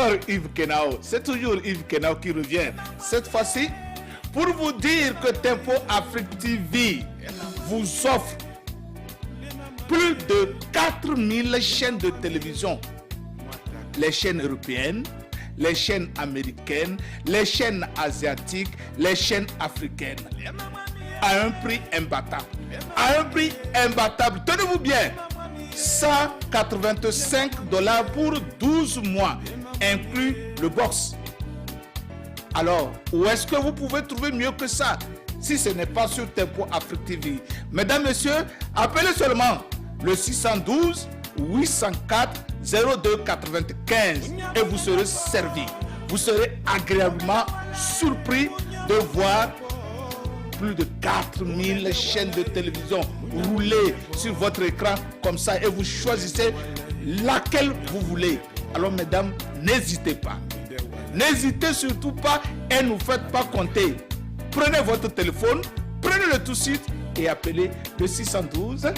Alors Yves Kenao, c'est toujours Yves Kenao qui revient. Cette fois-ci, pour vous dire que Tempo Afrique TV vous offre plus de 4000 chaînes de télévision. Les chaînes européennes, les chaînes américaines, les chaînes asiatiques, les chaînes africaines. À un prix imbattable. À un prix imbattable. Tenez-vous bien. $185 pour 12 mois, inclus le box. Alors, où est-ce que vous pouvez trouver mieux que ça si ce n'est pas sur Tempo Afrique TV? Mesdames, Messieurs, appelez seulement le 612 804 0295 et vous serez servi. Vous serez agréablement surpris de voir plus de 4000 chaînes de télévision rouler sur votre écran comme ça et vous choisissez laquelle vous voulez. Alors mesdames, n'hésitez pas. N'hésitez surtout pas et ne faites pas compter. Prenez votre téléphone, prenez le tout de suite et appelez le 612,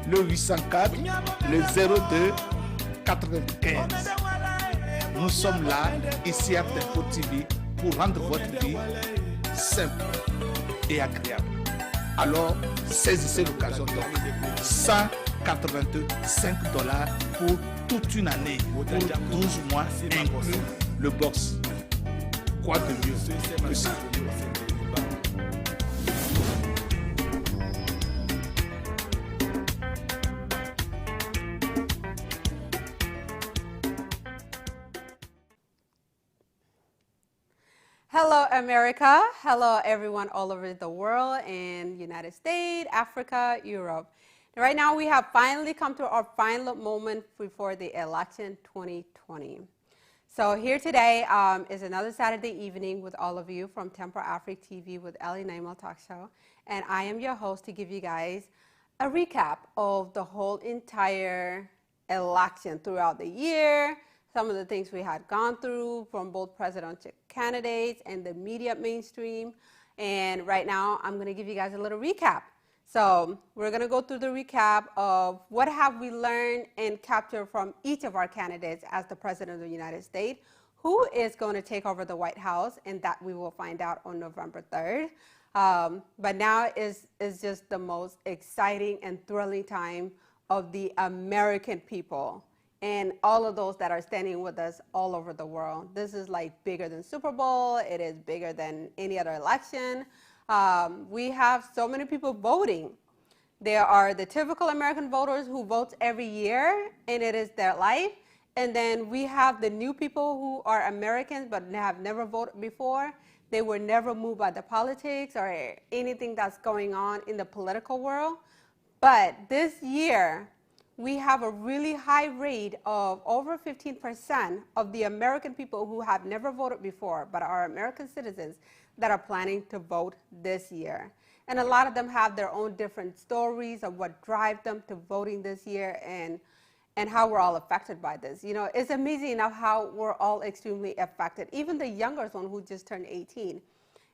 le 804, le 02 95. Nous sommes là, ici à Tempo TV, pour rendre votre vie simple et agréable. Alors, saisissez l'occasion. Donc, $185 pour toute une année, pour 12 mois, inclus le box. Quoi de mieux que ça? Hello, America. Hello, everyone all over the world in United States, Africa, Europe. Right now, we have finally come to our final moment before the election 2020. So here today is another Saturday evening with all of you from Tempo Afrique TV with Ellie Naimal Talk Show. And I am your host to give you guys a recap of the whole entire election throughout the year, some of the things we had gone through from both presidential candidates and the media mainstream. And right now, I'm going to give you guys a little recap. So we're going to go through the recap of what have we learned and captured from each of our candidates as the President of the United States, who is going to take over the White House, and that we will find out on November 3rd. But now is just the most exciting and thrilling time of the American people and all of those that are standing with us all over the world. This is like bigger than Super Bowl. It is bigger than any other election. We have so many people voting. There are the typical American voters who vote every year, and it is their life. And then we have the new people who are Americans but have never voted before. They were never moved by the politics or anything that's going on in the political world. But this year, we have a really high rate of over 15% of the American people who have never voted before, but are American citizens that are planning to vote this year. And a lot of them have their own different stories of what drive them to voting this year and how we're all affected by this. You know, it's amazing enough how we're all extremely affected, even the youngest one who just turned 18.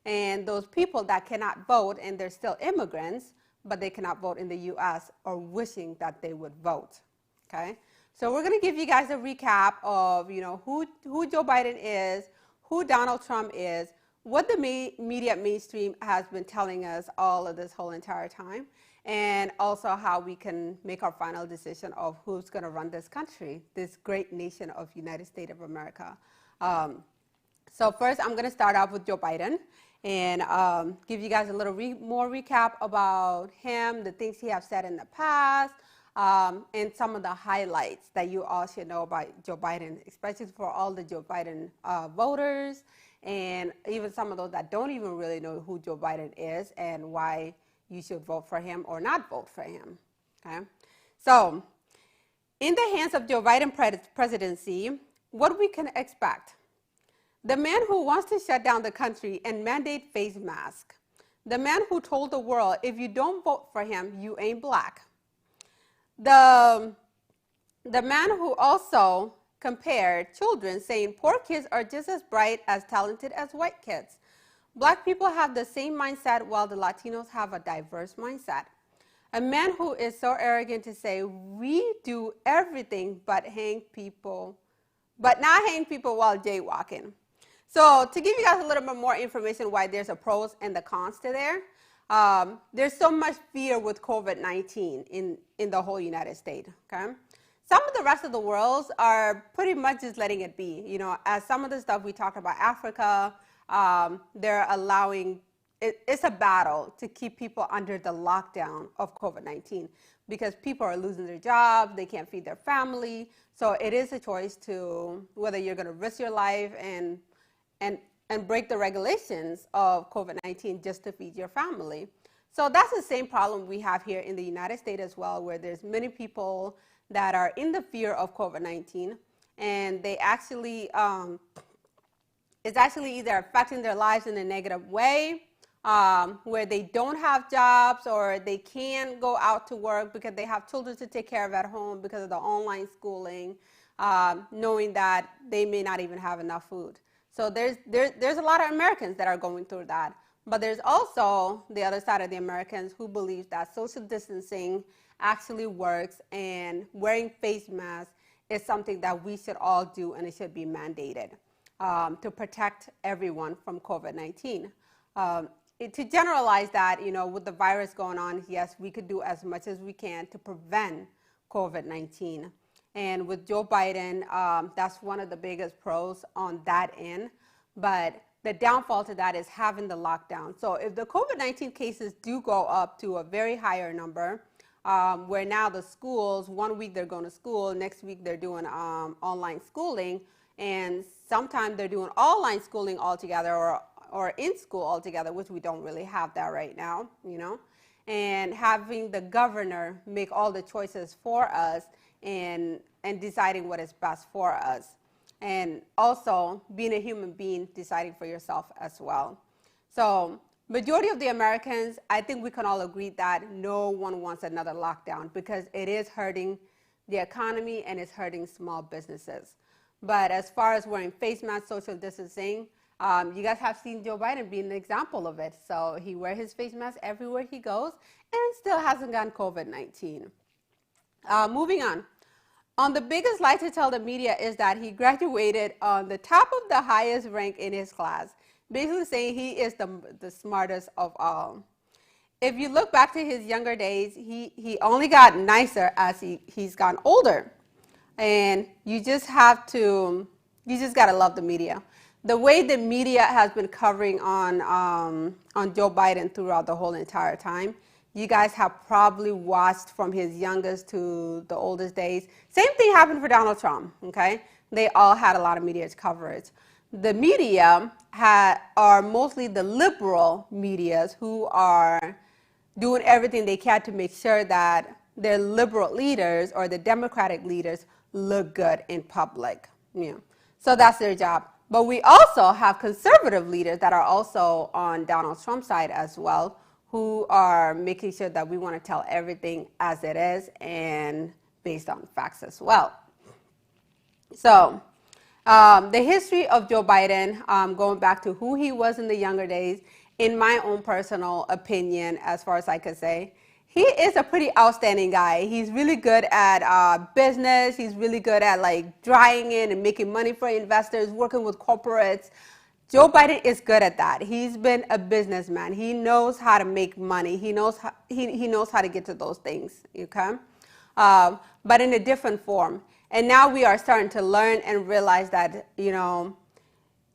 And those people that cannot vote, and they're still immigrants, but they cannot vote in the U.S. are wishing that they would vote, okay? So we're gonna give you guys a recap of, you know, who Joe Biden is, who Donald Trump is, what the media mainstream has been telling us all of this whole entire time, and also how we can make our final decision of who's gonna run this country, this great nation of United States of America. So first, I'm gonna start off with Joe Biden and give you guys a little more recap about him, the things he has said in the past, and some of the highlights that you all should know about Joe Biden, especially for all the Joe Biden voters, and even some of those that don't even really know who Joe Biden is and why you should vote for him or not vote for him, okay? So, in the hands of Joe Biden presidency, what we can expect? The man who wants to shut down the country and mandate face masks. The man who told the world, if you don't vote for him, you ain't black. The man who also compared children, saying poor kids are just as bright, as talented as white kids. Black people have the same mindset while the Latinos have a diverse mindset. A man who is so arrogant to say, we do everything but hang people but not hitting people while jaywalking. So to give you guys a little bit more information why there's a pros and the cons to there, there's so much fear with COVID-19 in the whole United States, okay? Some of the rest of the world are pretty much just letting it be. You know, as some of the stuff we talked about Africa, they're allowing, it's a battle to keep people under the lockdown of COVID-19 because people are losing their jobs, they can't feed their family. So it is a choice to whether you're going to risk your life and break the regulations of COVID-19 just to feed your family. So that's the same problem we have here in the United States as well, where there's many people that are in the fear of COVID-19, and they actually, it's actually either affecting their lives in a negative way, where they don't have jobs or they can't go out to work because they have children to take care of at home because of the online schooling, knowing that they may not even have enough food. So there's a lot of Americans that are going through that. But there's also the other side of the Americans who believe that social distancing actually works and wearing face masks is something that we should all do and it should be mandated to protect everyone from COVID-19. To generalize that, you know, with the virus going on, yes, we could do as much as we can to prevent COVID-19. And with Joe Biden, that's one of the biggest pros on that end. But the downfall to that is having the lockdown. So if the COVID-19 cases do go up to a very higher number, where now the schools, 1 week they're going to school, next week they're doing online schooling, and sometimes they're doing online schooling altogether or in school altogether, which we don't really have that right now, you know, and having the governor make all the choices for us and deciding what is best for us. And also being a human being, deciding for yourself as well. So majority of the Americans, I think we can all agree that no one wants another lockdown because it is hurting the economy and it's hurting small businesses. But as far as wearing face masks, social distancing, you guys have seen Joe Biden be an example of it. So he wears his face mask everywhere he goes and still hasn't gotten COVID-19. Moving on. On the biggest lie to tell the media is that he graduated on the top of the highest rank in his class, basically saying he is the smartest of all. If you look back to his younger days, he only got nicer as he's gotten older. And you just got to love the media. The way the media has been covering on Joe Biden throughout the whole entire time, you guys have probably watched from his youngest to the oldest days. Same thing happened for Donald Trump, okay? They all had a lot of media coverage. The media are mostly the liberal medias who are doing everything they can to make sure that their liberal leaders or the Democratic leaders look good in public. You know? So that's their job. But we also have conservative leaders that are also on Donald Trump's side as well, who are making sure that we want to tell everything as it is and based on facts as well. So the history of Joe Biden, going back to who he was in the younger days, in my own personal opinion, as far as I could say, he is a pretty outstanding guy. He's really good at business. He's really good at like drawing in and making money for investors, working with corporates. Joe Biden is good at that. He's been a businessman. He knows how to make money. He knows how to get to those things, okay? But in a different form. And now we are starting to learn and realize that, you know,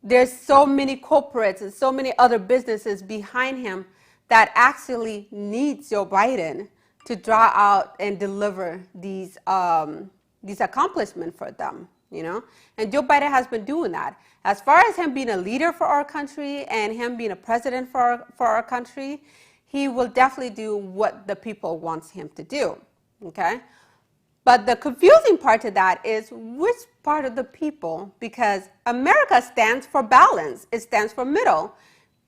there's so many corporates and so many other businesses behind him that actually need Joe Biden to draw out and deliver these accomplishments for them, you know? And Joe Biden has been doing that. As far as him being a leader for our country and him being a president for our country, he will definitely do what the people wants him to do, okay? But the confusing part to that is which part of the people, because America stands for balance. It stands for middle.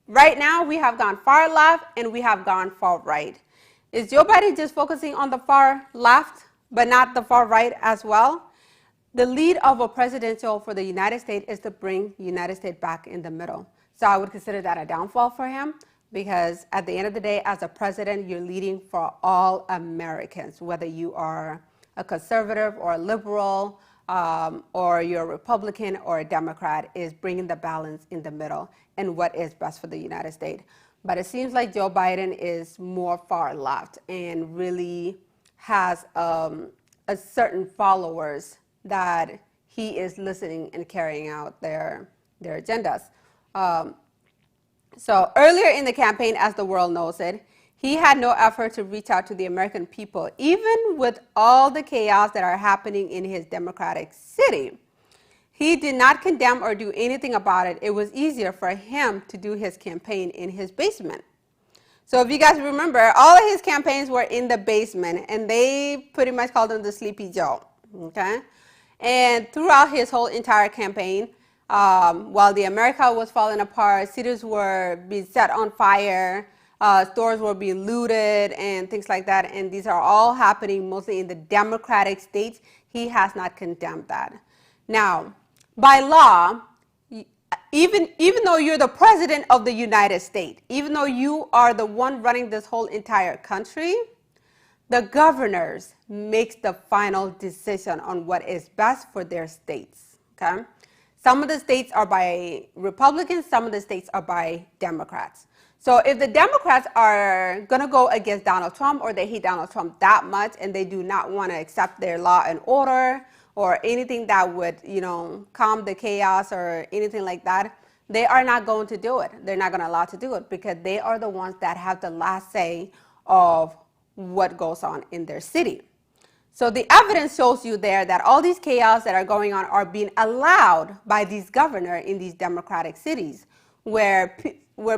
Right now, we have gone far left and we have gone far right. Is Joe Biden just focusing on the far left, but not the far right as well? The lead of a presidential for the United States is to bring the United States back in the middle. So I would consider that a downfall for him because at the end of the day, as a president, you're leading for all Americans, whether you are a conservative or a liberal, or you're a Republican or a Democrat, is bringing the balance in the middle and what is best for the United States. But it seems like Joe Biden is more far left and really has a certain followers that he is listening and carrying out their agendas. So earlier in the campaign, as the world knows it, he had no effort to reach out to the American people, even with all the chaos that are happening in his Democratic city. He did not condemn or do anything about it. It was easier for him to do his campaign in his basement. So if you guys remember, all of his campaigns were in the basement, and they pretty much called him the Sleepy Joe, okay? And throughout his whole entire campaign, while the America was falling apart, cities were being set on fire, stores were being looted and things like that, and these are all happening mostly in the Democratic states. He has not condemned that. Now, by law, even though you're the president of the United States, even though you are the one running this whole entire country, the governors makes the final decision on what is best for their states, okay? Some of the states are by Republicans, some of the states are by Democrats. So if the Democrats are going to go against Donald Trump, or they hate Donald Trump that much and they do not want to accept their law and order or anything that would, calm the chaos or anything like that, they are not going to do it. They're not going to allow to do it because they are the ones that have the last say of what goes on in their city. So the evidence shows you there that all these chaos that are going on are being allowed by these governors in these Democratic cities, where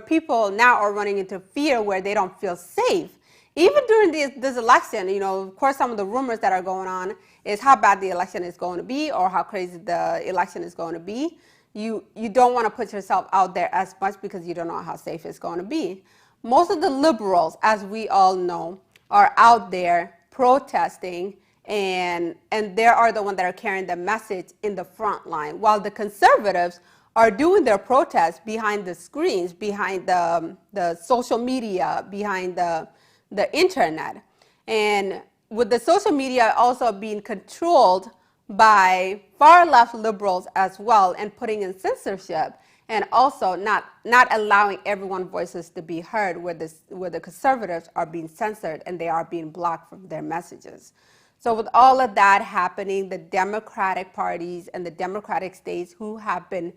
people now are running into fear, where they don't feel safe. Even during this election, of course, some of the rumors that are going on is how bad the election is going to be or how crazy the election is going to be. You don't want to put yourself out there as much because you don't know how safe it's going to be. Most of the liberals, as we all know, are out there protesting, and they are the ones that are carrying the message in the front line, while the conservatives are doing their protests behind the screens, behind the social media, behind the internet. And with the social media also being controlled by far left liberals as well, and putting in censorship, and also not allowing everyone's voices to be heard, where the conservatives are being censored and they are being blocked from their messages. So with all of that happening, the Democratic parties and the Democratic states who have been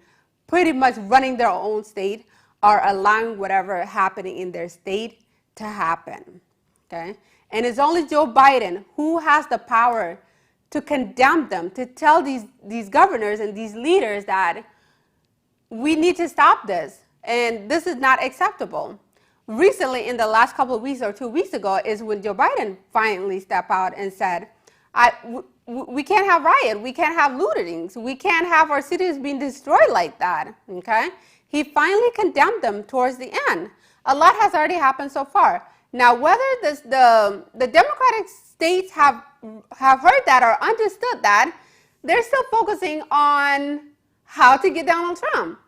pretty much running their own state are allowing whatever happening in their state to happen, okay? And it's only Joe Biden who has the power to condemn them, to tell these governors and these leaders that we need to stop this, and this is not acceptable. Recently, in the last couple of weeks or 2 weeks ago, is when Joe Biden finally stepped out and said, we can't have riot, we can't have lootings, we can't have our cities being destroyed like that, okay? He finally condemned them towards the end. A lot has already happened so far. Now, whether the Democratic states have heard that or understood that, they're still focusing on how to get Donald Trump.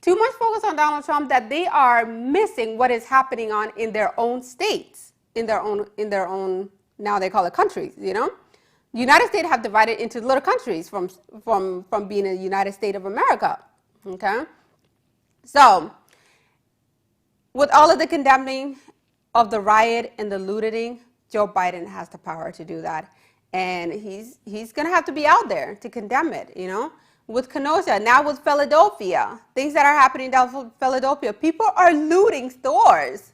Too much focus on Donald Trump that they are missing what is happening in their own states, in their own, now they call it countries, The United States have divided into little countries from being a United States of America, okay? So, with all of the condemning of the riot and the looting, Joe Biden has the power to do that. And he's going to have to be out there to condemn it, With Kenosha, now with Philadelphia, things that are happening down in Philadelphia, people are looting stores.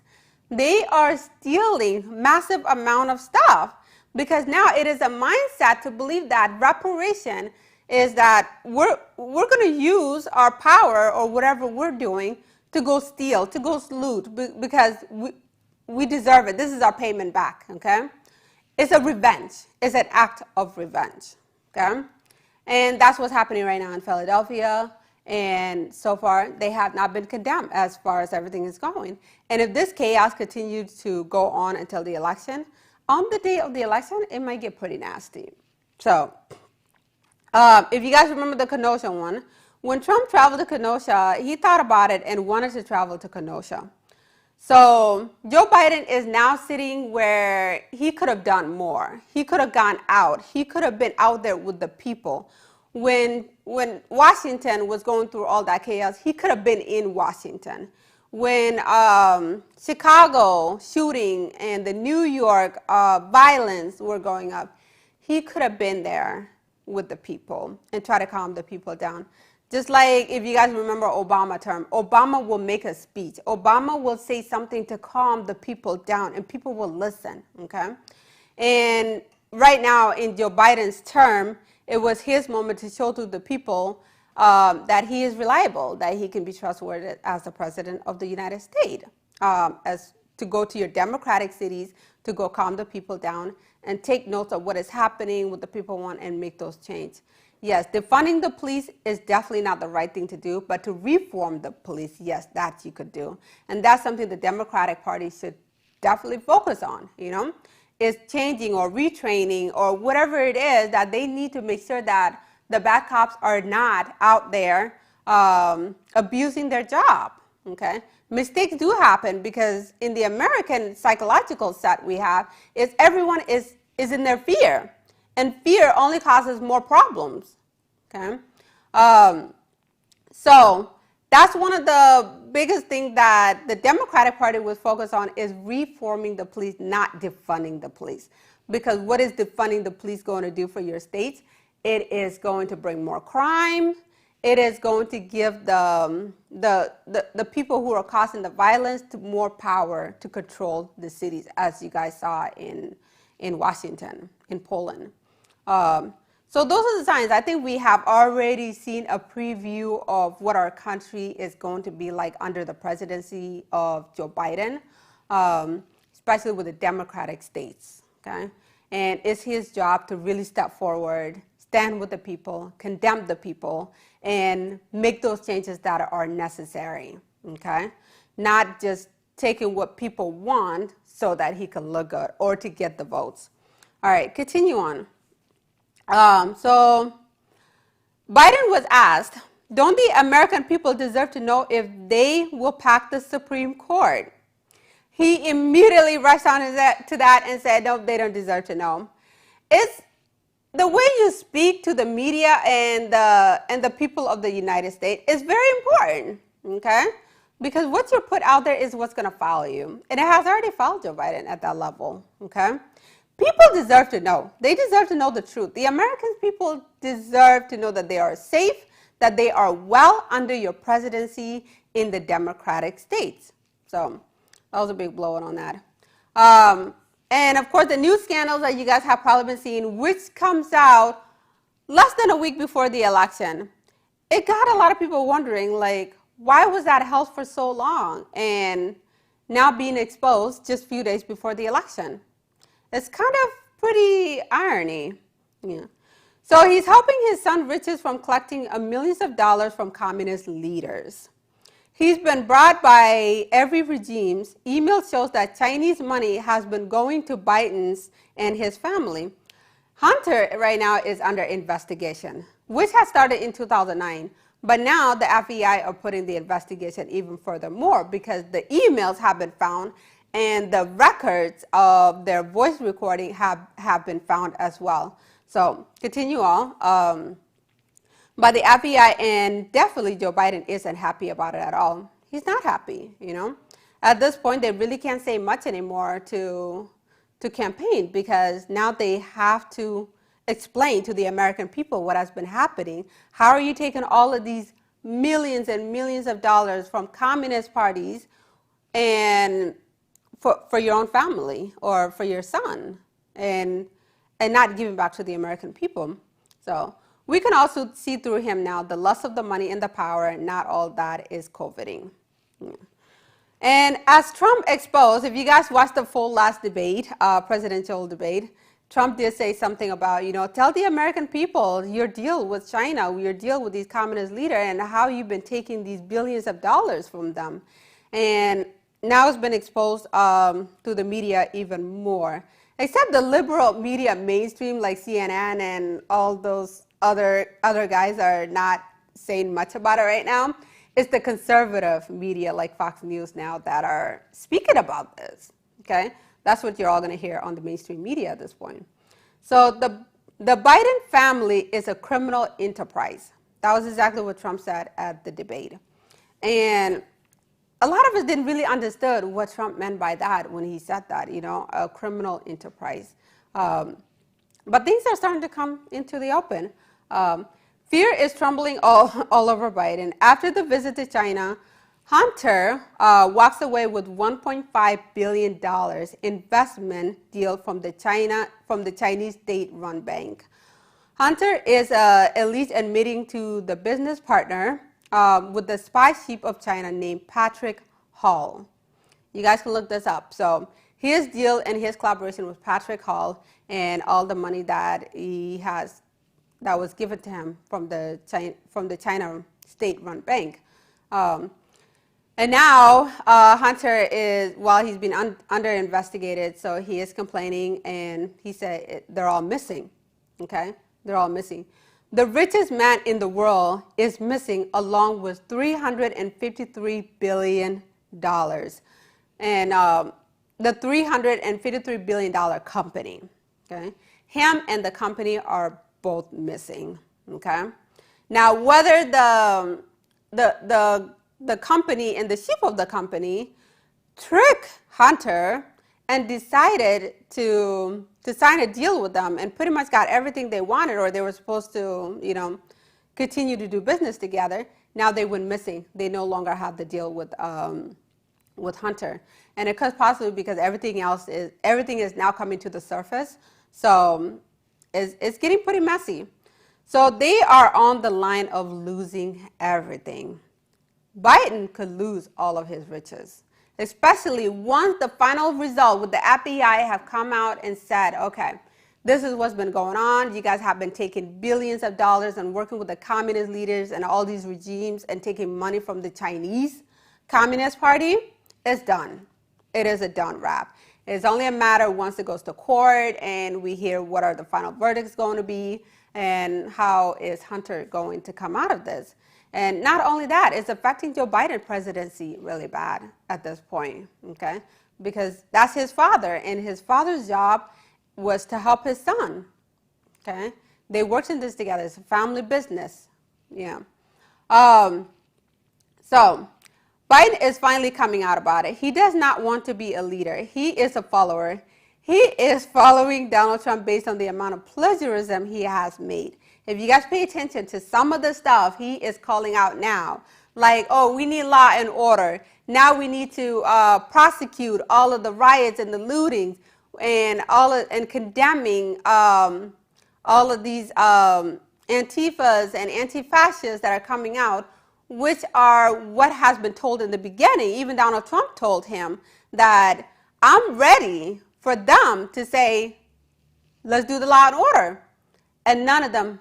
They are stealing massive amount of stuff because now it is a mindset to believe that reparation is that we're going to use our power or whatever we're doing to go steal, to go loot because we deserve it. This is our payment back, okay? It's a revenge. It's an act of revenge, okay? And that's what's happening right now in Philadelphia. And so far, they have not been condemned as far as everything is going. And if this chaos continues to go on until the election, on the day of the election, it might get pretty nasty. So if you guys remember the Kenosha one, when Trump traveled to Kenosha, he thought about it and wanted to travel to Kenosha. So Joe Biden is now sitting where he could have done more. He could have gone out. He could have been out there with the people. When Washington was going through all that chaos, he could have been in Washington. When Chicago shooting and the New York violence were going up, he could have been there with the people and try to calm the people down. Just like if you guys remember Obama term, Obama will make a speech. Obama will say something to calm the people down and people will listen, okay? And right now in Joe Biden's term, it was his moment to show to the people that he is reliable, that he can be trustworthy as the president of the United States, as to go to your Democratic cities, to go calm the people down and take notes of what is happening, what the people want, and make those changes. Yes, defunding the police is definitely not the right thing to do, but to reform the police, yes, that you could do. And that's something the Democratic Party should definitely focus on, you know, is changing or retraining or whatever it is that they need to make sure that the bad cops are not out there abusing their job, okay? Mistakes do happen because in the American psychological set we have is everyone is in their fear. And fear only causes more problems, okay? So that's one of the biggest things that the Democratic Party was focused on is reforming the police, not defunding the police. Because what is defunding the police going to do for your states? It is going to bring more crime. It is going to give the people who are causing the violence more power to control the cities, as you guys saw in Washington, in Poland. So those are the signs. I think we have already seen a preview of what our country is going to be like under the presidency of Joe Biden, especially with the Democratic states, okay? And it's his job to really step forward, stand with the people, condemn the people, and make those changes that are necessary, okay? Not just taking what people want so that he can look good or to get the votes. All right, continue on. So Biden was asked, don't the American people deserve to know if they will pack the Supreme Court? He immediately rushed on to that and said, no, they don't deserve to know. It's the way you speak to the media and the people of the United States is very important, okay? Because what you put out there is what's going to follow you. And it has already followed Joe Biden at that level, okay? People deserve to know. They deserve to know the truth. The American people deserve to know that they are safe, that they are well under your presidency in the Democratic states. So that was a big blow on that. And of course, the news scandals that you guys have probably been seeing, which comes out less than a week before the election, it got a lot of people wondering, like, why was that held for so long and now being exposed just a few days before the election? It's kind of pretty irony. Yeah. So he's helping his son Richard from collecting millions of dollars from communist leaders. He's been brought by every regime. Email shows that Chinese money has been going to Biden's and his family. Hunter right now is under investigation, which has started in 2009. But now the FBI are putting the investigation even furthermore because the emails have been found and the records of their voice recording have been found as well. So continue on. But the FBI and definitely Joe Biden isn't happy about it at all. He's not happy, you know. At this point, they really can't say much anymore to campaign because now they have to explain to the American people what has been happening. How are you taking all of these millions and millions of dollars from communist parties and for your own family or for your son and not giving back to the American people? So we can also see through him now the lust of the money and the power, not all that is coveting. Yeah. And as Trump exposed, if you guys watched the full last debate, presidential debate, Trump did say something about, you know, tell the American people your deal with China, your deal with these communist leaders and how you've been taking these billions of dollars from them. And now it's been exposed to the media even more. Except the liberal media mainstream like CNN and all those other guys are not saying much about it right now. It's the conservative media like Fox News now that are speaking about this, okay? That's what you're all going to hear on the mainstream media at this point. So the Biden family is a criminal enterprise. That was exactly what Trump said at the debate. And a lot of us didn't really understand what Trump meant by that when he said that, a criminal enterprise. But things are starting to come into the open. Fear is trembling all over Biden. After the visit to China, Hunter walks away with $1.5 billion investment deal from the Chinese state-run bank. Hunter is at least admitting to the business partner with the spy chief of China named Patrick Hall. You guys can look this up. So his deal and his collaboration with Patrick Hall and all the money that he has that was given to him from the China state-run bank. And now Hunter is, while he's been under investigated, so he is complaining, and he said they're all missing. Okay, they're all missing. The richest man in the world is missing, along with $353 billion. And the $353 billion company. Okay, him and the company are both missing. Okay, now whether the company and the chief of the company tricked Hunter and decided to sign a deal with them and pretty much got everything they wanted, or they were supposed to, continue to do business together. Now they went missing. They no longer have the deal with Hunter, and it could possibly because everything is now coming to the surface. So it's getting pretty messy. So they are on the line of losing everything. Biden could lose all of his riches, especially once the final result with the FBI have come out and said, okay, this is what's been going on. You guys have been taking billions of dollars and working with the communist leaders and all these regimes and taking money from the Chinese Communist Party. It's done. It is a done wrap. It's only a matter once it goes to court and we hear what are the final verdicts going to be and how is Hunter going to come out of this. And not only that, it's affecting Joe Biden presidency really bad at this point, okay? Because that's his father, and his father's job was to help his son, okay? They worked in this together. It's a family business, yeah. So Biden is finally coming out about it. He does not want to be a leader. He is a follower. He is following Donald Trump based on the amount of plagiarism he has made. If you guys pay attention to some of the stuff he is calling out now, like, oh, we need law and order. Now we need to prosecute all of the riots and the lootings and condemning all of these Antifas and anti-fascists that are coming out, which are what has been told in the beginning. Even Donald Trump told him that I'm ready for them to say, let's do the law and order. And none of them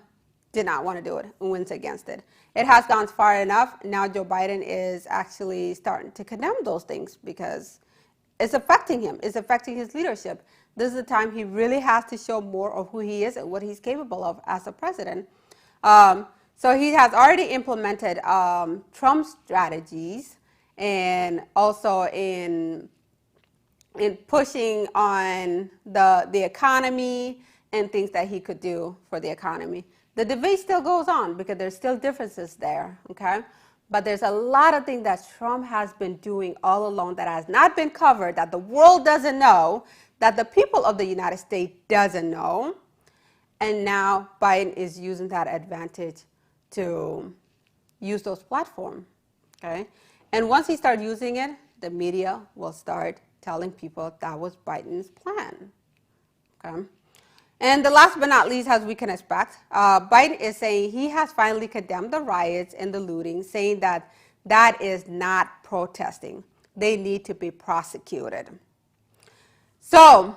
did not want to do it and went against it. It has gone far enough. Now Joe Biden is actually starting to condemn those things because it's affecting him. It's affecting his leadership. This is the time he really has to show more of who he is and what he's capable of as a president. So he has already implemented Trump's strategies and also in pushing on the economy and things that he could do for the economy. The debate still goes on because there's still differences there, okay? But there's a lot of things that Trump has been doing all along that has not been covered, that the world doesn't know, that the people of the United States doesn't know. And now Biden is using that advantage to use those platforms, okay? And once he starts using it, the media will start telling people that was Biden's plan, okay? And the last but not least, as we can expect, Biden is saying he has finally condemned the riots and the looting, saying that that is not protesting. They need to be prosecuted. So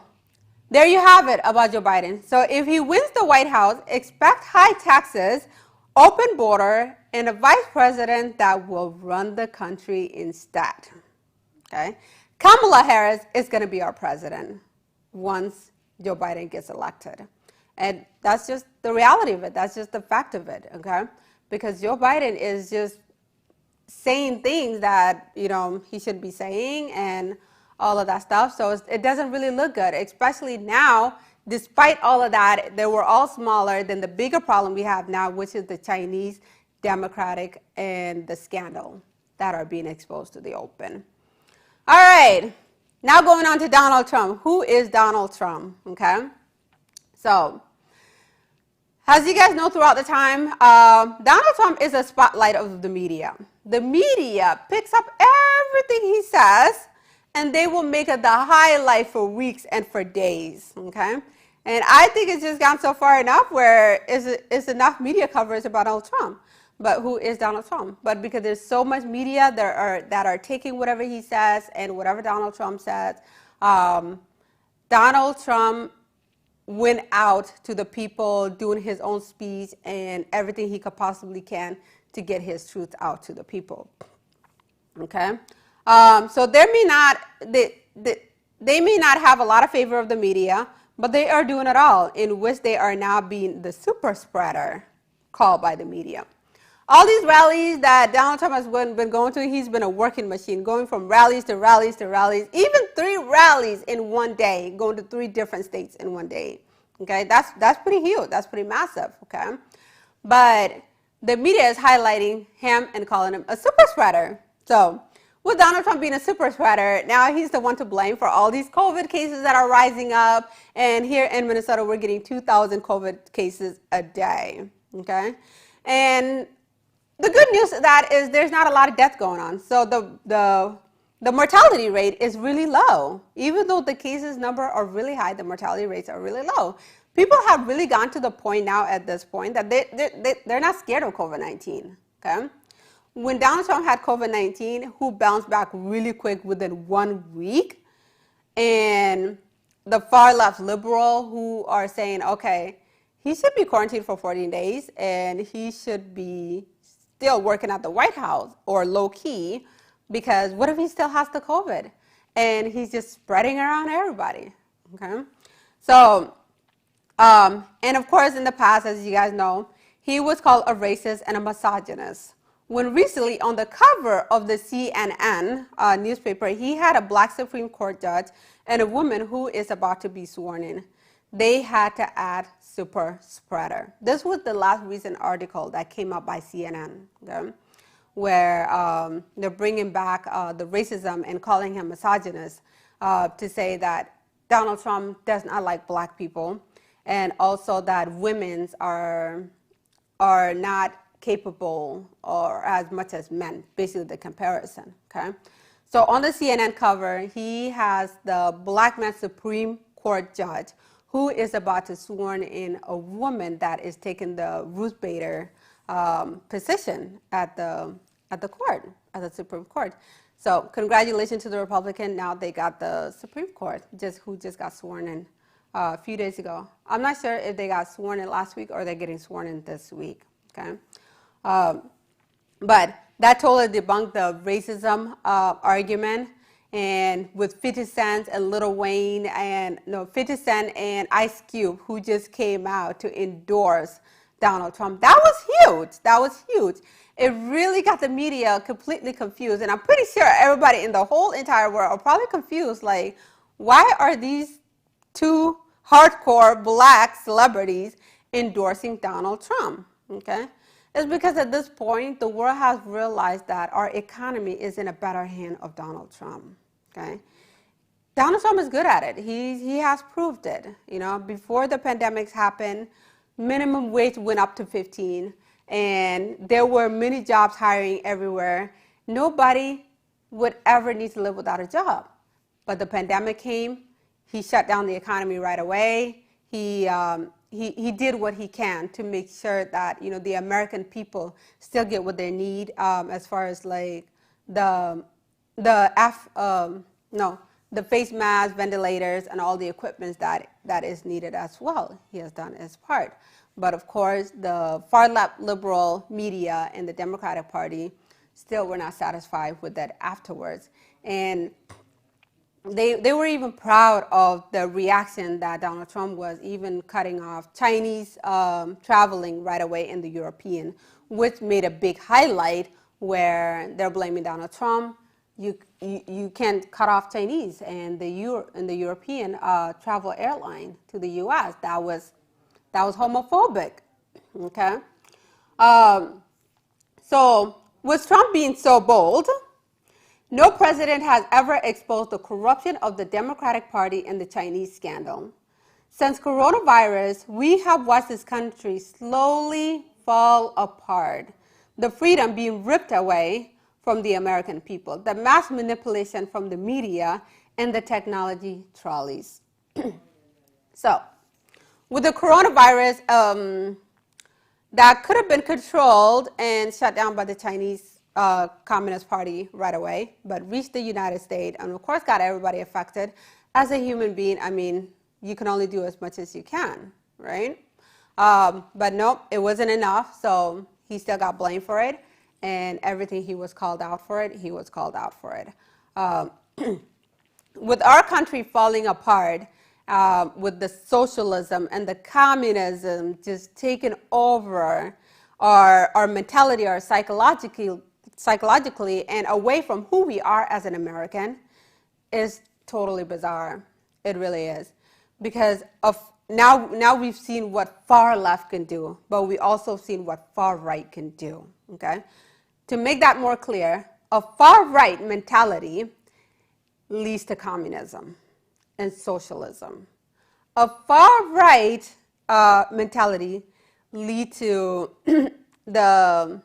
there you have it about Joe Biden. So if he wins the White House, expect high taxes, open border, and a vice president that will run the country instead. Okay? Kamala Harris is going to be our president once Joe Biden gets elected. And that's just the reality of it. That's just the fact of it, okay? Because Joe Biden is just saying things that, he should be saying and all of that stuff. So it doesn't really look good, especially now despite all of that, they were all smaller than the bigger problem we have now, which is the Chinese Democratic and the scandal that are being exposed to the open. All right, now going on to Donald Trump. Who is Donald Trump? Okay, so as you guys know, throughout the time, Donald Trump is a spotlight of the media. The media picks up everything he says, and they will make it the highlight for weeks and for days, okay? And I think it's just gone so far enough where it's enough media coverage about Donald Trump. But who is Donald Trump? But because there's so much media that are taking whatever he says and whatever Donald Trump says, Donald Trump went out to the people doing his own speech and everything he could possibly can to get his truth out to the people. Okay, so they may not have a lot of favor of the media, but they are doing it all, in which they are now being the super spreader called by the media. All these rallies that Donald Trump has been going to, he's been a working machine, going from rallies to rallies to rallies, even 3 rallies in one day, going to 3 different states in one day. Okay, that's pretty huge. That's pretty massive. Okay, but the media is highlighting him and calling him a super spreader. So with Donald Trump being a super spreader, now he's the one to blame for all these COVID cases that are rising up. And here in Minnesota, we're getting 2,000 COVID cases a day. Okay, and the good news of that is there's not a lot of death going on. So the mortality rate is really low. Even though the cases number are really high, the mortality rates are really low. People have really gone to the point now at this point that they're not scared of COVID-19, okay? When Donald Trump had COVID-19, who bounced back really quick within 1 week, and the far left liberal who are saying, okay, he should be quarantined for 14 days and he should be still working at the White House or low key, because what if he still has the COVID and he's just spreading around everybody, okay? So, and of course in the past, as you guys know, he was called a racist and a misogynist. When recently on the cover of the CNN newspaper, he had a black Supreme Court judge and a woman who is about to be sworn in. They had to add super spreader. This was the last recent article that came up by CNN, okay, where they're bringing back the racism and calling him misogynist to say that Donald Trump does not like black people, and also that women are not capable or as much as men, basically the comparison, okay? So on the CNN cover, he has the black man Supreme Court judge who is about to sworn in a woman that is taking the Ruth Bader position at the court, at the Supreme Court. So congratulations to the Republican. Now they got the Supreme Court, who just got sworn in a few days ago. I'm not sure if they got sworn in last week or they're getting sworn in this week, okay? But that totally debunked the racism argument. And with 50 Cent and Lil Wayne and 50 Cent and Ice Cube, who just came out to endorse Donald Trump, that was huge. That was huge. It really got the media completely confused, and I'm pretty sure everybody in the whole entire world are probably confused. Like, why are these 2 hardcore black celebrities endorsing Donald Trump? Okay, it's because at this point the world has realized that our economy is in a better hand of Donald Trump. Okay, Donald Trump is good at it. He has proved it. You know, before the pandemics happened, minimum wage went up to 15, and there were many jobs hiring everywhere. Nobody would ever need to live without a job. But the pandemic came. He shut down the economy right away. He did what he can to make sure that the American people still get what they need, as far as like the face masks, ventilators, and all the equipment that is needed as well. He has done his part. But of course, the far left liberal media and the Democratic Party still were not satisfied with that afterwards. And they were even proud of the reaction that Donald Trump was even cutting off Chinese traveling right away in the European, which made a big highlight where they're blaming Donald Trump. you can't cut off Chinese and the European travel airline to the U.S. That was homophobic. Okay, so with Trump being so bold, no president has ever exposed the corruption of the Democratic Party and the Chinese scandal. Since coronavirus, we have watched this country slowly fall apart, the freedom being ripped away from the American people, the mass manipulation from the media, and the technology trolleys. So, with the coronavirus, that could have been controlled and shut down by the Chinese Communist Party right away, but reached the United States and, of course, got everybody affected. As a human being, I mean, you can only do as much as you can, right? But no, it wasn't enough, so he still got blamed for it, and everything he was called out for it, he was called out for it. With our country falling apart, with the socialism and the communism just taking over our mentality, our psychologically, and away from who we are as an American, is totally bizarre. It really is. Because of now we've seen what far left can do, but we also seen what far right can do. Okay? To make that more clear, a far right mentality leads to communism and socialism. A far right mentality leads to the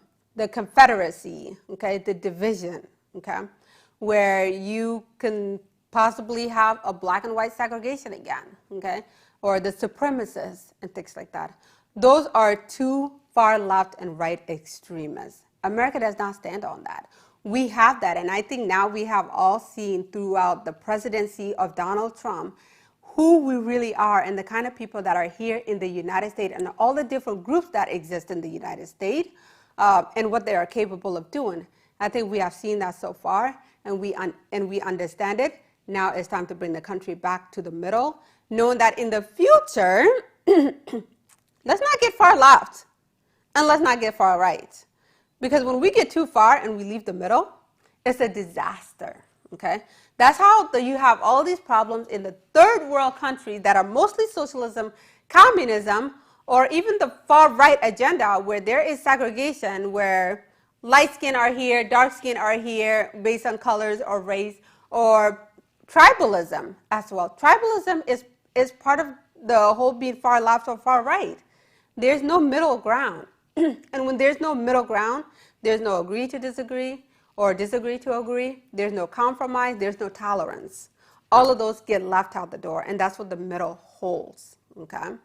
Confederacy, okay, the division, okay, where you can possibly have a black and white segregation again, okay, or the supremacists and things like that. Those are two far left and right extremists. America does not stand on that. We have that, and I think now we have all seen throughout the presidency of Donald Trump who we really are and the kind of people that are here in the United States and all the different groups that exist in the United States and what they are capable of doing. I think we have seen that so far, and we understand it. Now it's time to bring the country back to the middle, knowing that in the future, let's not get far left and let's not get far right. Because when we get too far and we leave the middle, it's a disaster, okay? That's how you have all these problems in the third world countries that are mostly socialism, communism, or even the far right agenda where there is segregation, where light skin are here, dark skin are here based on colors or race, or tribalism as well. Tribalism is part of the whole being far left or far right. There's no middle ground. And when there's no middle ground, there's no agree to disagree or disagree to agree. There's no compromise. There's no tolerance. All of those get left out the door, and that's what the middle holds, okay?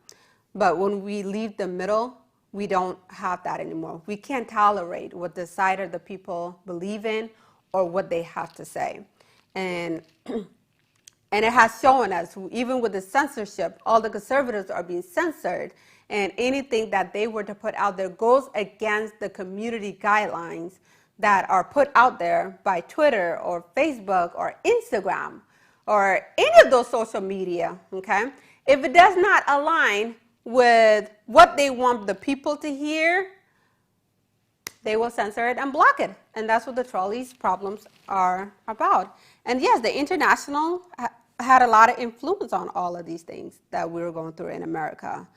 But when we leave the middle, we don't have that anymore. We can't tolerate what the side of the people believe in or what they have to say. And it has shown us, even with the censorship, all the conservatives are being censored, and anything that they were to put out there goes against the community guidelines that are put out there by Twitter or Facebook or Instagram or any of those social media, okay? If it does not align with what they want the people to hear, they will censor it and block it. And that's what the trolleys problems are about. And yes, the international had a lot of influence on all of these things that we were going through in America.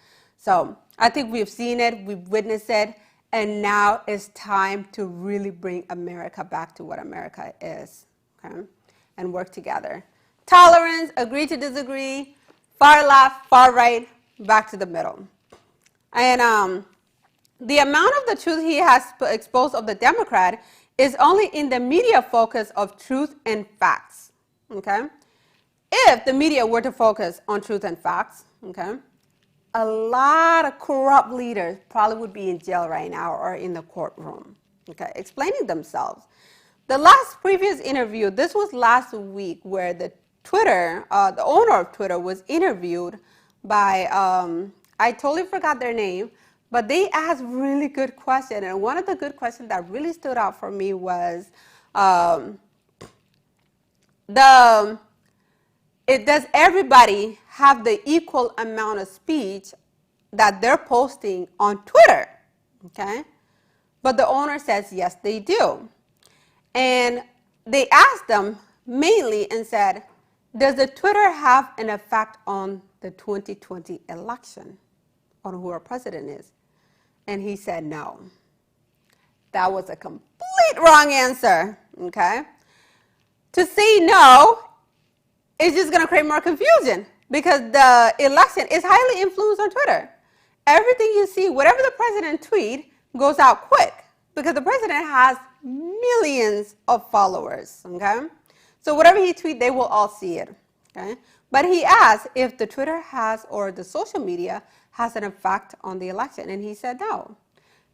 So I think we've seen it, we've witnessed it, and now it's time to really bring America back to what America is, okay? And work together. Tolerance, agree to disagree, far left, far right, back to the middle. And the amount of the truth he has exposed of the Democrat is only in the media focus of truth and facts, okay? If the media were to focus on truth and facts, okay, a lot of corrupt leaders probably would be in jail right now or in the courtroom, okay, explaining themselves. The previous interview, this was last week, where the owner of Twitter was interviewed by, I totally forgot their name, but they asked really good questions. And one of the good questions that really stood out for me was, does everybody have the equal amount of speech that they're posting on Twitter, okay? But the owner says, yes, they do. And they asked them mainly and said, does the Twitter have an effect on the 2020 election, on who our president is? And he said no. That was a complete wrong answer, okay? To say no is just going to create more confusion because the election is highly influenced on Twitter. Everything you see, whatever the president tweet, goes out quick because the president has millions of followers, okay? So whatever he tweets, they will all see it, okay? But he asked if the Twitter has, or the social media has an effect on the election, and he said no.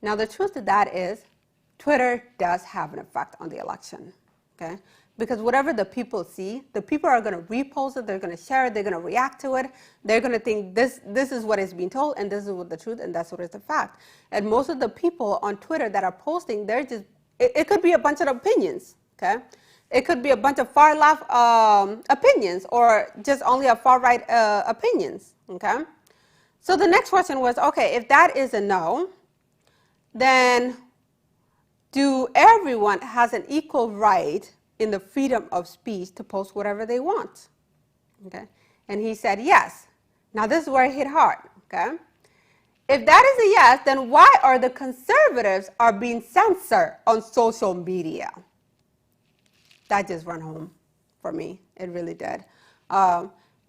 Now the truth of that is, Twitter does have an effect on the election, okay? Because whatever the people see, the people are going to repost it, they're going to share it, they're going to react to it, they're going to think this is what is being told, and this is what the truth, and that's what is the fact. And most of the people on Twitter that are posting, they're just, it could be a bunch of opinions, okay? It could be a bunch of far left opinions, or just only a far right opinions, okay? So the next question was, okay, if that is a no, then do everyone has an equal right in the freedom of speech to post whatever they want? Okay, and he said yes. Now this is where it hit hard, okay? If that is a yes, then why are the conservatives are being censored on social media? That just ran home for me. It really did.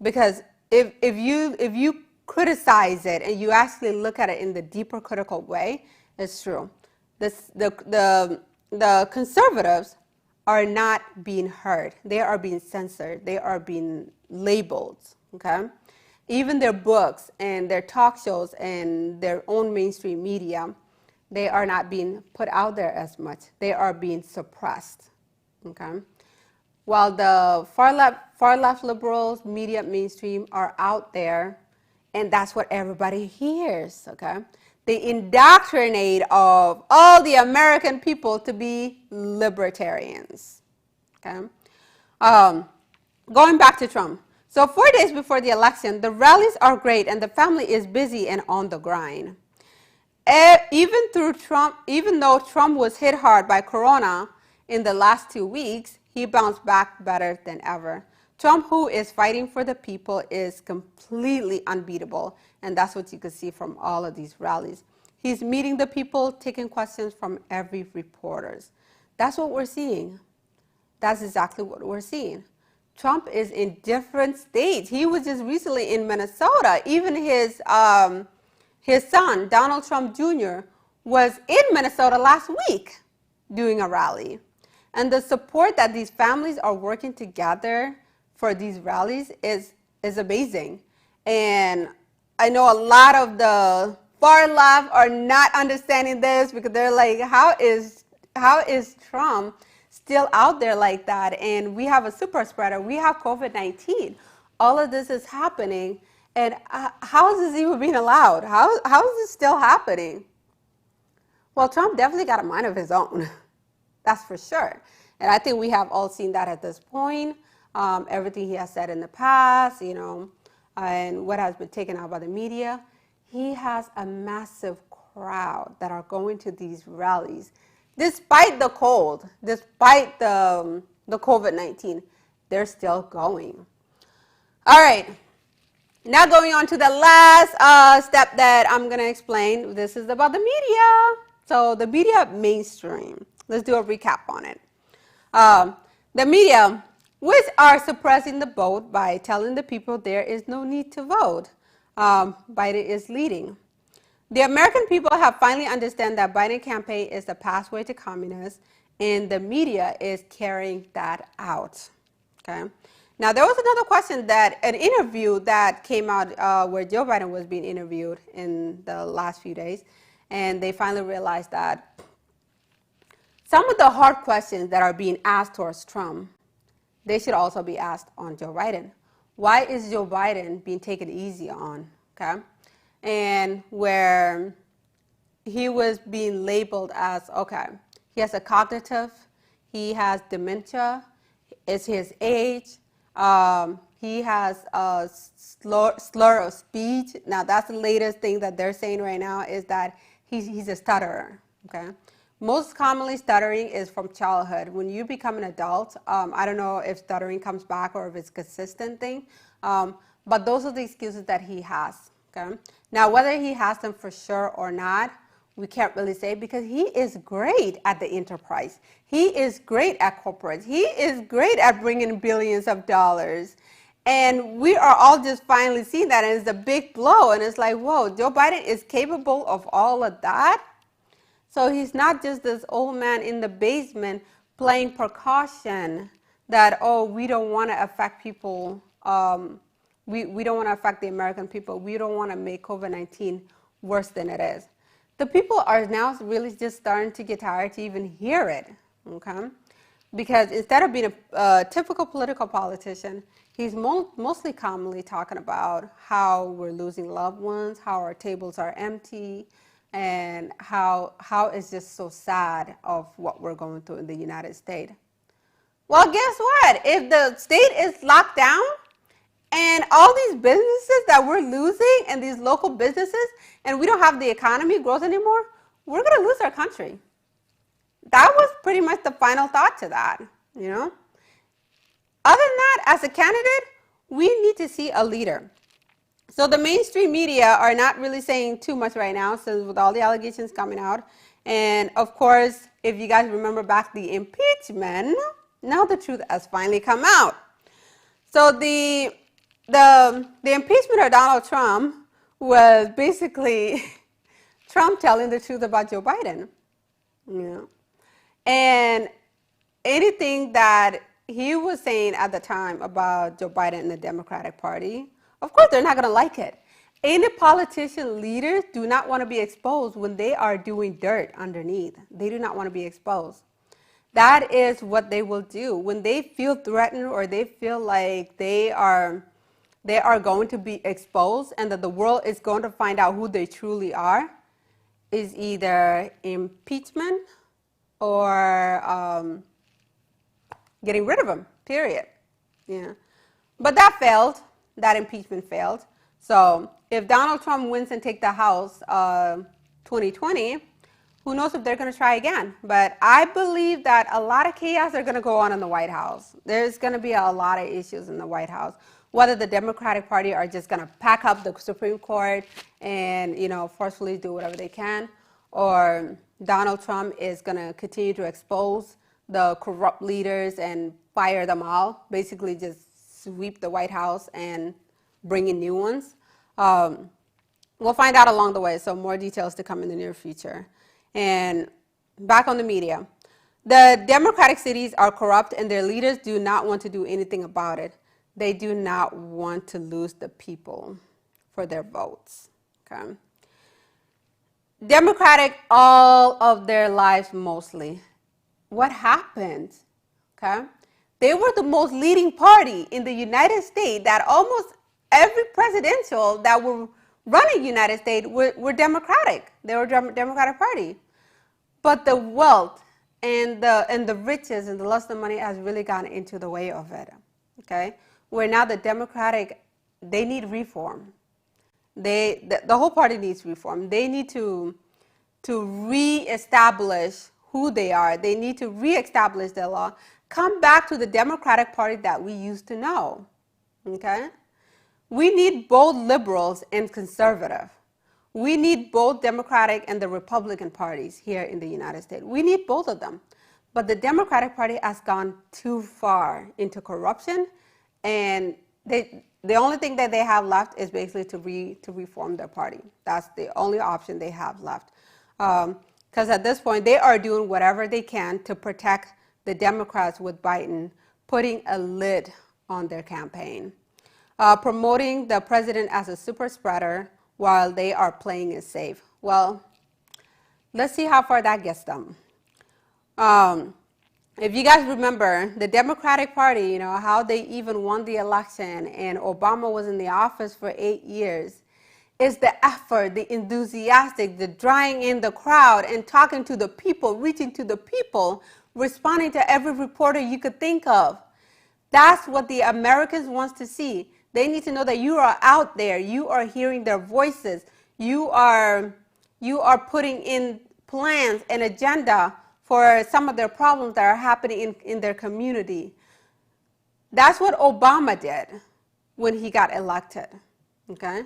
Because if you criticize it and you actually look at it in the deeper critical way, it's true. The conservatives are not being heard. They are being censored. They are being labeled, okay? Even their books and their talk shows and their own mainstream media, they are not being put out there as much. They are being suppressed, okay? While the far left liberals, media mainstream are out there, and that's what everybody hears, okay? They indoctrinate of all the American people to be libertarians, okay? Going back to Trump. So 4 days before the election, the rallies are great and the family is busy and on the grind. Even though Trump was hit hard by Corona in the last 2 weeks, he bounced back better than ever. Trump, who is fighting for the people, is completely unbeatable, and that's what you can see from all of these rallies. He's meeting the people, taking questions from every reporter. That's what we're seeing. That's exactly what we're seeing. Trump is in different states. He was just recently in Minnesota. Even his son, Donald Trump Jr., was in Minnesota last week doing a rally. And the support that these families are working together for these rallies is amazing. And I know a lot of the far left are not understanding this because they're like, how is Trump still out there like that? And we have a super spreader. We have COVID-19. All of this is happening. And how is this even being allowed? How is this still happening? Well, Trump definitely got a mind of his own. That's for sure. And I think we have all seen that at this point. Everything he has said in the past, you know, and what has been taken out by the media. He has a massive crowd that are going to these rallies. Despite the cold, despite the COVID-19, they're still going. All right. Now going on to the last step that I'm going to explain. This is about the media. So the media mainstream. Let's do a recap on it. The media, which are suppressing the vote by telling the people there is no need to vote. Biden is leading. The American people have finally understand that Biden campaign is the pathway to communism, and the media is carrying that out. Okay. Now there was another question that an interview that came out where Joe Biden was being interviewed in the last few days, and they finally realized that some of the hard questions that are being asked towards Trump, they should also be asked on Joe Biden. Why is Joe Biden being taken easy on, okay? And where he was being labeled as, okay, he has a cognitive, he has dementia, it's his age, he has a slur of speech. Now that's the latest thing that they're saying right now is that he's a stutterer, okay? Most commonly, stuttering is from childhood. When you become an adult, I don't know if stuttering comes back or if it's a consistent thing, but those are the excuses that he has. Okay. Now, whether he has them for sure or not, we can't really say, because he is great at the enterprise. He is great at corporates. He is great at bringing billions of dollars. And we are all just finally seeing that, and it's a big blow. And it's like, whoa, Joe Biden is capable of all of that? So he's not just this old man in the basement playing precaution that, oh, we don't want to affect people. We don't want to affect the American people. We don't want to make COVID-19 worse than it is. The people are now really just starting to get tired to even hear it, okay? Because instead of being a typical political politician, he's mostly commonly talking about how we're losing loved ones, how our tables are empty, and how it's just so sad of what we're going through in the United States. Well, guess what? If the state is locked down and all these businesses that we're losing and these local businesses, and we don't have the economy growth anymore, we're going to lose our country. That was pretty much the final thought to that, you know. Other than that, as a candidate, we need to see a leader. So the mainstream media are not really saying too much right now, since with all the allegations coming out. And of course, if you guys remember back the impeachment, now the truth has finally come out. So the impeachment of Donald Trump was basically Trump telling the truth about Joe Biden, you know. And anything that he was saying at the time about Joe Biden and the Democratic Party, of course, they're not going to like it. Any politician leaders do not want to be exposed when they are doing dirt underneath. They do not want to be exposed. That is what they will do. When they feel threatened or they feel like they are going to be exposed and that the world is going to find out who they truly are, is either impeachment or getting rid of them, period. Yeah. But that failed. That impeachment failed. So if Donald Trump wins and takes the House 2020, who knows if they're going to try again. But I believe that a lot of chaos are going to go on in the White House. There's going to be a lot of issues in the White House. Whether the Democratic Party are just going to pack up the Supreme Court and, you know, forcefully do whatever they can, or Donald Trump is going to continue to expose the corrupt leaders and fire them all, basically just sweep the White House and bring in new ones. We'll find out along the way, so more details to come in the near future. And back on the media. The Democratic cities are corrupt and their leaders do not want to do anything about it. They do not want to lose the people for their votes. Okay. Democratic all of their lives mostly. What happened? Okay. They were the most leading party in the United States, that almost every presidential that were running the United States were Democratic. They were Democratic Party. But the wealth and the riches and the lust of money has really gotten into the way of it. Okay. Where now the Democratic, they need reform. The whole party needs reform. They need to reestablish who they are. They need to reestablish their law. Come back to the Democratic Party that we used to know. Okay? We need both liberals and conservative. We need both Democratic and the Republican parties here in the United States. We need both of them. But the Democratic Party has gone too far into corruption, and the only thing that they have left is basically to reform their party. That's the only option they have left. Because at this point, they are doing whatever they can to protect the Democrats with Biden, putting a lid on their campaign, promoting the president as a super spreader while they are playing it safe. Well, let's see how far that gets them. If you guys remember, the Democratic Party, you know, how they even won the election and Obama was in the office for 8 years, is the effort, the enthusiastic, the drawing in the crowd and talking to the people, reaching to the people, responding to every reporter you could think of. That's what the Americans want to see. They need to know that you are out there, you are hearing their voices, you are putting in plans and agenda for some of their problems that are happening in their community. That's what Obama did when he got elected, okay?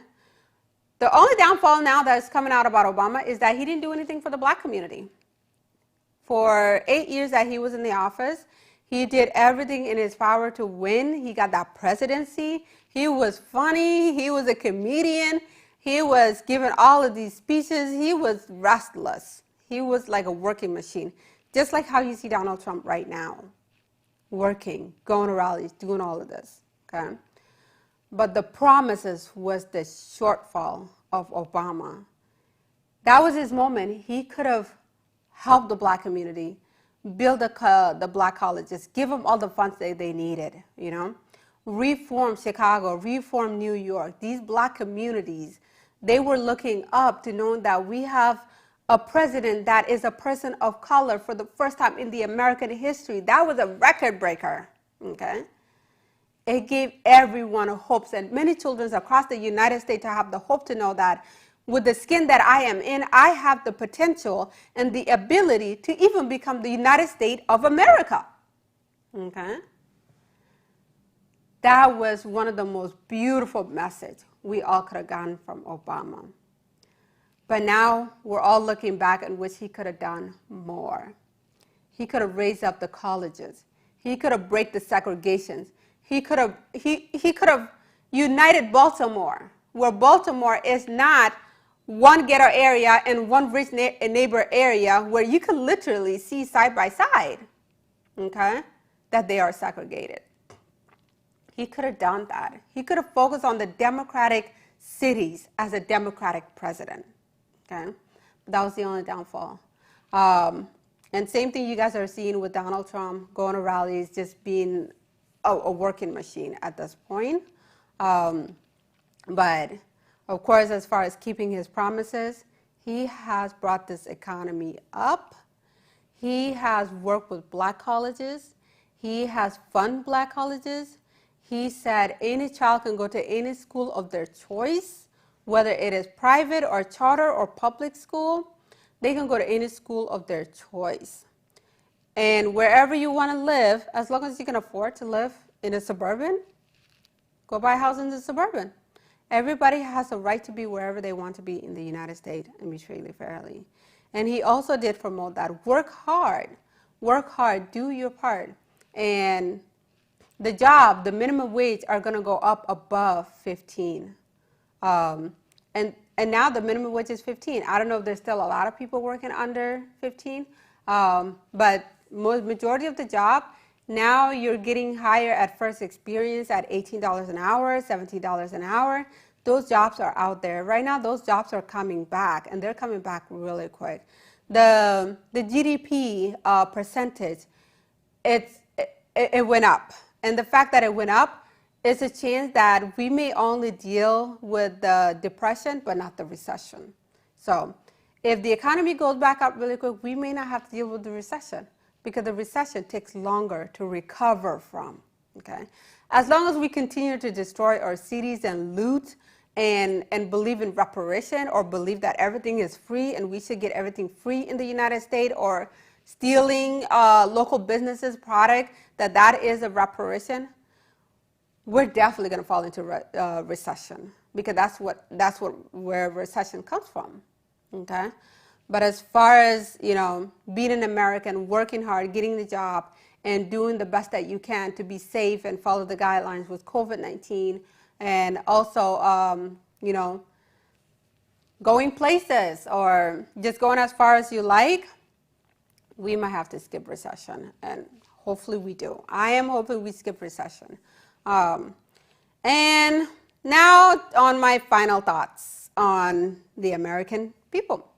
The only downfall now that's coming out about Obama is that he didn't do anything for the black community. For 8 years that he was in the office, he did everything in his power to win. He got that presidency. He was funny. He was a comedian. He was giving all of these speeches. He was restless. He was like a working machine, just like how you see Donald Trump right now, working, going to rallies, doing all of this, okay? But the promises was the shortfall of Obama. That was his moment. He could have helped the black community, build the black colleges, give them all the funds that they needed, you know? Reform Chicago, reform New York. These black communities, they were looking up to know that we have a president that is a person of color for the first time in the American history. That was a record breaker, okay? It gave everyone hopes, and many children across the United States to have the hope to know that with the skin that I am in, I have the potential and the ability to even become the United States of America, okay? That was one of the most beautiful messages we all could have gotten from Obama. But now we're all looking back and wish he could have done more. He could have raised up the colleges. He could have break the segregations. He could have united Baltimore, where Baltimore is not one ghetto area and one rich neighbor area where you can literally see side by side, okay, that they are segregated. He could have done that. He could have focused on the democratic cities as a democratic president, okay? But that was the only downfall. And same thing you guys are seeing with Donald Trump going to rallies, just being a working machine at this point. But of course, as far as keeping his promises, he has brought this economy up. He has worked with black colleges. He has funded black colleges. He said any child can go to any school of their choice, whether it is private or charter or public school. They can go to any school of their choice. And wherever you want to live, as long as you can afford to live in a suburban, go buy a house in the suburban. Everybody has a right to be wherever they want to be in the United States and be treated fairly. And he also did promote that work hard, do your part. And the job, the minimum wage are going to go up above 15. And now the minimum wage is 15. I don't know if there's still a lot of people working under 15, but majority of the job, now you're getting higher at first experience at $18 an hour, $17 an hour. Those jobs are out there. Right now, those jobs are coming back, and they're coming back really quick. The GDP percentage, it went up. And the fact that it went up is a chance that we may only deal with the depression, but not the recession. So if the economy goes back up really quick, we may not have to deal with the recession because the recession takes longer to recover from, okay? As long as we continue to destroy our cities and loot and believe in reparation or believe that everything is free and we should get everything free in the United States or stealing local businesses' product, that is a reparation, we're definitely going to fall into recession because that's where recession comes from, okay? But as far as, you know, being an American, working hard, getting the job, and doing the best that you can to be safe and follow the guidelines with COVID-19, and also, you know, going places or just going as far as you like, we might have to skip recession, and hopefully we do. I am hoping we skip recession. And now on my final thoughts on the American people.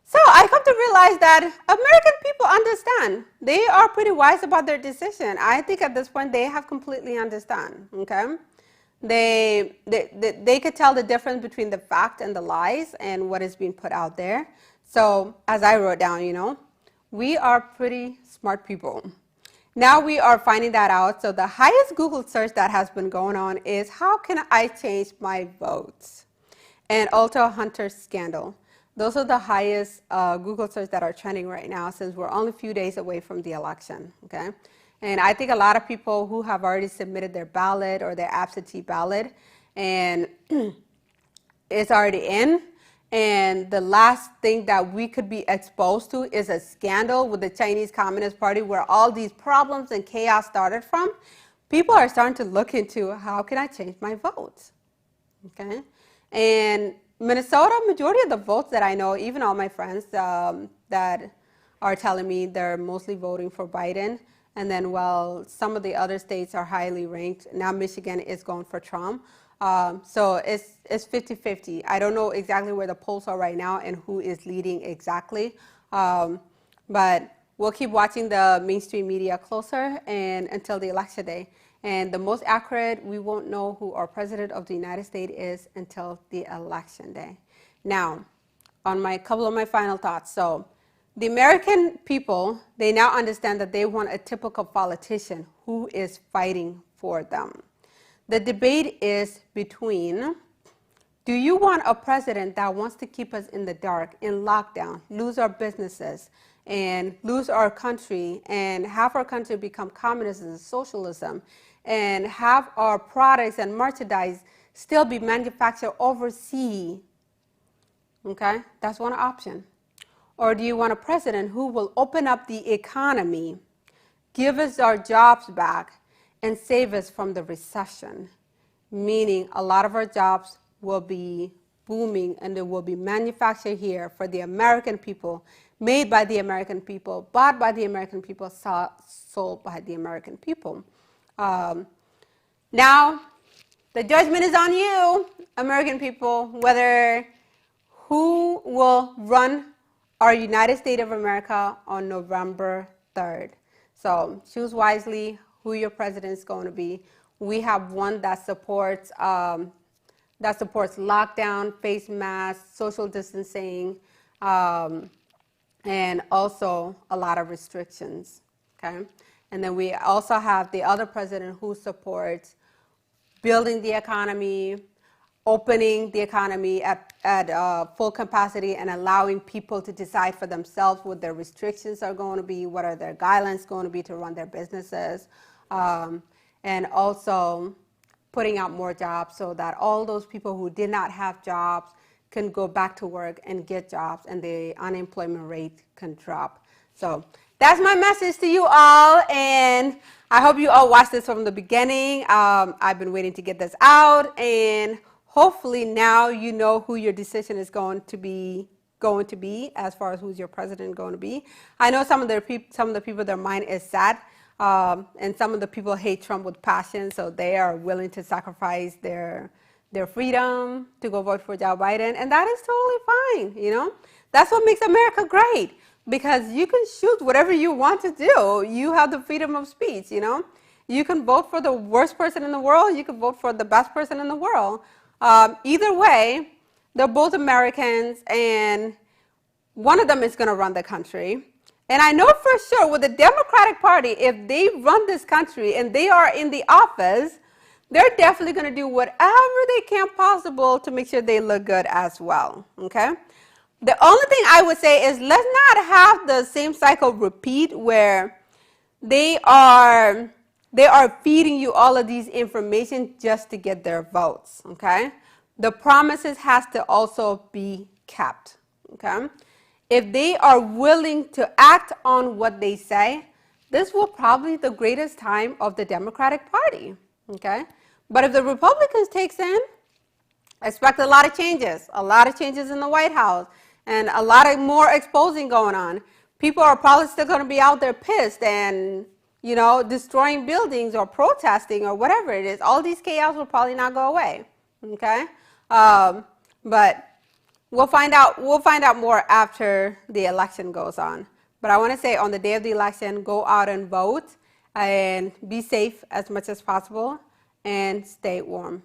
So I come to realize that American people understand. They are pretty wise about their decision. I think at this point they have completely understand, okay? They could tell the difference between the fact and the lies and what is being put out there. So as I wrote down, you know, we are pretty smart people. Now we are finding that out. So the highest Google search that has been going on is how can I change my votes? And also Hunter scandal. Those are the highest Google search that are trending right now since we're only a few days away from the election, okay? And I think a lot of people who have already submitted their ballot or their absentee ballot and it's already in. And the last thing that we could be exposed to is a scandal with the Chinese Communist Party where all these problems and chaos started from. People are starting to look into how can I change my vote, okay? And Minnesota, majority of the votes that I know, even all my friends that are telling me they're mostly voting for Biden. And then while some of the other states are highly ranked, now Michigan is going for Trump. So it's 50-50. I don't know exactly where the polls are right now and who is leading exactly. But we'll keep watching the mainstream media closer and until the election day. And the most accurate, we won't know who our president of the United States is until the election day. Now, on my couple of my final thoughts. So the American people, they now understand that they want a typical politician who is fighting for them. The debate is between, do you want a president that wants to keep us in the dark, in lockdown, lose our businesses, and lose our country, and have our country become communism and socialism, and have our products and merchandise still be manufactured overseas? Okay, that's one option. Or do you want a president who will open up the economy, give us our jobs back, and save us from the recession? Meaning a lot of our jobs will be booming and they will be manufactured here for the American people, made by the American people, bought by the American people, sold by the American people. Now, the judgment is on you, American people, whether who will run our United States of America on November 3rd. So choose wisely who your president is going to be. We have one that supports lockdown, face masks, social distancing, and also a lot of restrictions, okay? And then we also have the other president who supports building the economy, opening the economy at full capacity and allowing people to decide for themselves what their restrictions are going to be, what are their guidelines going to be to run their businesses, and also putting out more jobs so that all those people who did not have jobs can go back to work and get jobs and the unemployment rate can drop. So that's my message to you all, and I hope you all watched this from the beginning. I've been waiting to get this out, and hopefully now you know who your decision is going to be as far as who's your president going to be. I know some of the people, their mind is sad, and some of the people hate Trump with passion, so they are willing to sacrifice their freedom to go vote for Joe Biden, and that is totally fine, you know? That's what makes America great, because you can shoot whatever you want to do. You have the freedom of speech, you know? You can vote for the worst person in the world, you can vote for the best person in the world. Either way, they're both Americans, and one of them is going to run the country. And I know for sure with the Democratic Party, if they run this country and they are in the office, they're definitely going to do whatever they can possible to make sure they look good as well, okay? The only thing I would say is let's not have the same cycle repeat where they are feeding you all of these information just to get their votes, okay? The promises has to also be kept, okay? If they are willing to act on what they say, this will probably be the greatest time of the Democratic Party, okay? But if the Republicans takes in, expect a lot of changes in the White House, and a lot of more exposing going on. People are probably still going to be out there pissed and, you know, destroying buildings or protesting or whatever it is. All these chaos will probably not go away, okay? But we'll find out more after the election goes on. But I want to say on the day of the election, go out and vote and be safe as much as possible and stay warm.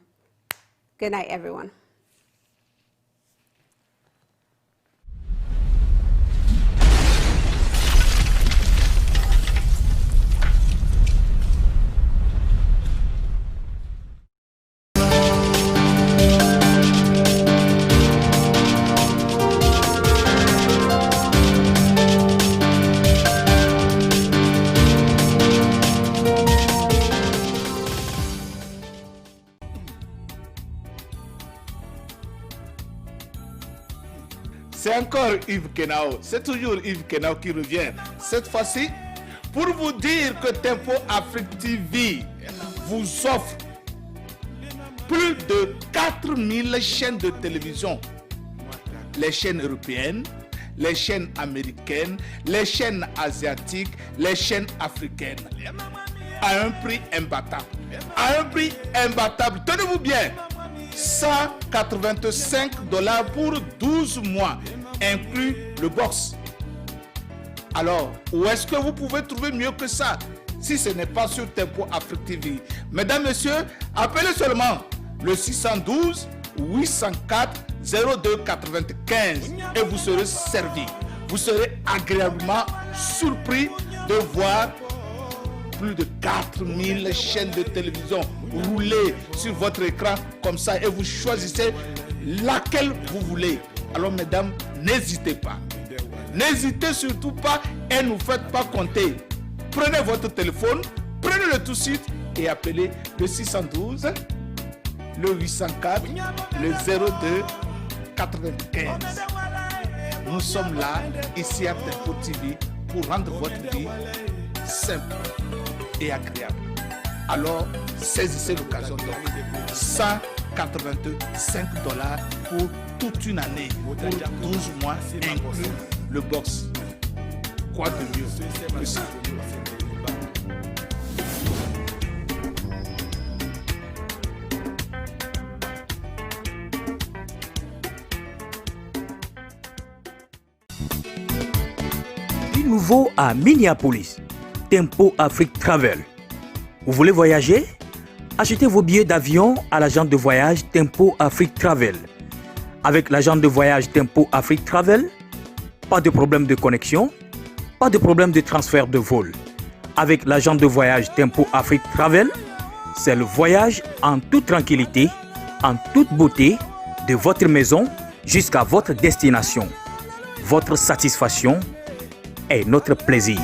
Good night, everyone. C'est encore Yves Kenao. C'est toujours Yves Kenao qui revient. Cette fois-ci, pour vous dire que Tempo Afrique TV vous offre plus de 4000 chaînes de télévision. Les chaînes européennes, les chaînes américaines, les chaînes asiatiques, les chaînes africaines. À un prix imbattable. À un prix imbattable. Tenez-vous bien. $185 pour 12 mois, inclus le box. Alors, où est-ce que vous pouvez trouver mieux que ça si ce n'est pas sur Tempo Afrique TV? Mesdames, Messieurs, appelez seulement le 612 804 0295 et vous serez servi. Vous serez agréablement surpris de voir plus de 4000 chaînes de télévision rouler sur votre écran comme ça et vous choisissez laquelle vous voulez. Alors mesdames, n'hésitez pas. N'hésitez surtout pas et ne vous faites pas compter. Prenez votre téléphone, prenez-le tout de suite et appelez le 612, le 804, le 02 95. Nous sommes là, ici à Tempo TV, pour rendre votre vie simple et agréable. Alors, saisissez l'occasion. $185 pour toute une année, pour 12 mois, inclus le box. Quoi de mieux que ça? Du nouveau à Minneapolis, Tempo Afrique Travel. Vous voulez voyager? Achetez vos billets d'avion à l'agent de voyage Tempo Afrique Travel. Avec l'agent de voyage Tempo Afrique Travel, pas de problème de connexion, pas de problème de transfert de vol. Avec l'agent de voyage Tempo Afrique Travel, c'est le voyage en toute tranquillité, en toute beauté, de votre maison jusqu'à votre destination. Votre satisfaction est notre plaisir.